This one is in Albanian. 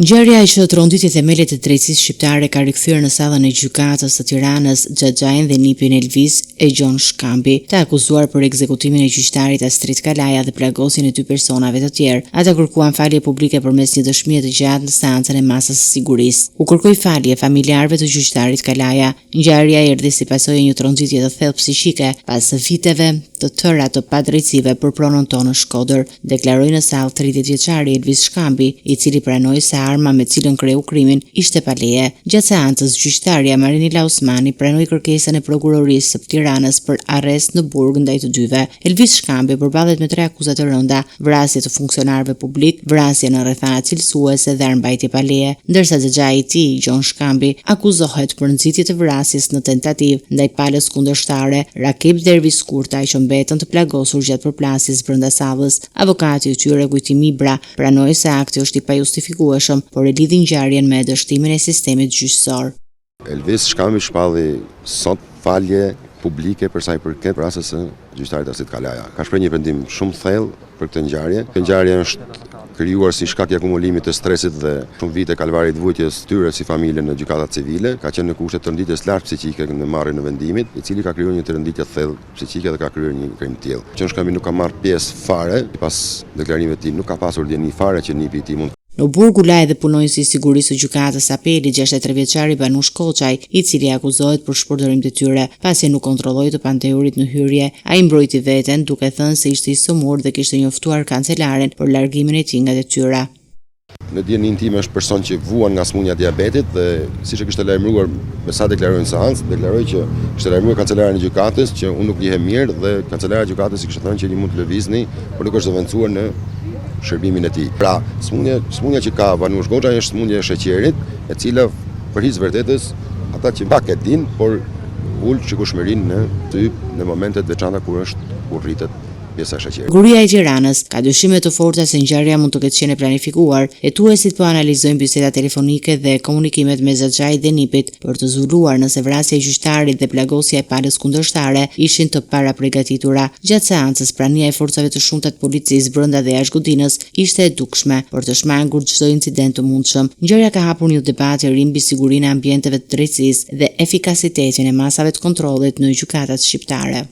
Ngjarja e që tronditi themelet e drejtësisë shqiptare ka rikthyer në sallën e gjykatës së Tiranës Xhaxhain dhe nipin Elvis e Gjon Shkambi, të akuzuar për ekzekutimin e gjyqtarit Astrid Kalaja dhe plagosjen e dy personave të tjerë. Ata kërkuan falje publike përmes një dëshmie të gjatë në seancën e masës së sigurisë. U kërkoi falje familjarëve të gjyqtarit Kalaja. Ngjarja erdhi si pasojë një tronditje të thellë psiqike pas viteve të tëra të padrejtësive për pronën tonë në Shkodër, deklaroi në sallë 30 vjeçari Elvis Shkambi, i cili pranoi se arma me cilën kreu krimin ishte pa leje. Gjatë seancës, gjyqtarja Marinila Osmani pranoi kërkesën e prokurorisë së Tiranës për arrest në burg ndaj të dyve. Elvis Shkambi përballet me 3 akuza të rënda: vrasje të funksionarëve publik, vrasje në rrethana cilësuese dhe armbajtje pa leje, ndërsa xhaxhai i tij, Gjon Shkambi, akuzohet për nxitje të vrasjes në tentativë ndaj palës kundërshtare, Rakib Dervis Kurtaj, që mbetën të plagosur gjatë përplasjes brenda sallës. Avokati i tyre, Gujti Mibra, pranoi se akti është i pajustifikueshëm, por e lidhi ngjarjen me dështimin e sistemit gjyqësor. Elvis Shkambi shpalli sot falje publike për sa i përket vrasjes së gjyqtarit Astrid Kalaja. Ka shprehur një vendim shumë thellë për këtë ngjarje. Kjo ngjarje është krijuar si shkak i akumulimit të stresit dhe shumë vite kalvarit vujtjes tyre si familje në gjykata civile, ka qenë në kushte të rënditjes lartë psiqike në marrjen e vendimit, i cili ka krijuar një rënditje thellë psiqike dhe ka krijuar një krim të tillë. Gjon Shkambi nuk ka marrë pjesë fare, pas deklarimeve të tij nuk ka pasur dieni fare që nipi i tij mund. Në burg u la edhe punonjësi i sigurisë së gjykatës apeli 63 vjeçari Banush Koçaj, i cili akuzohet për shpërdorim detyre, pasi nuk kontrolloi të pantehurit në hyrje. Ai mbrojti veten duke thënë se ishte i sëmur dhe kishte njoftuar kancelaren për largimin e tij nga detyra. Në dijenin tim është person që vuan nga smundja e diabetit dhe siç e kishte lajmëruar me sa deklaroi në seancë, deklaroi që kishte lajmëruar kancelaren e gjykatës që unë nuk ndihem mirë dhe kancelara e gjykatës i kishte thënë që një mund të lëvizni, por nuk është zëvendësuar në shërbimin e tij. Pra, smundja që ka Banush Koçaj është smundja e sheqerit, e cila për hir të vërtetës ata që pak e din, por ul çikushmërinë në typ në momentet veçanta kur rritet pjesa e sheqerit. Guria e Tiranës ka dyshime të forta se ngjarja mund të ketë qenë planifikuar. Hetuesit po analizojnë bisedat telefonike dhe komunikimet me xhaxhait dhe nipit për të zbuluar nëse vrasja e gjyqtarit dhe plagosja e palës kundërshtare ishin të paraprogatitura. Gjatë seancës, prania e forcave të shumta të policisë brenda dhe jashtë godinës ishte e dukshme për të shmangur çdo incident të mundshëm. Ngjarja ka hapur një debat i ri mbi sigurinë e ambienteve të drejtësisë dhe efikasitetin e masave të kontrollit në gjykatat shqiptare.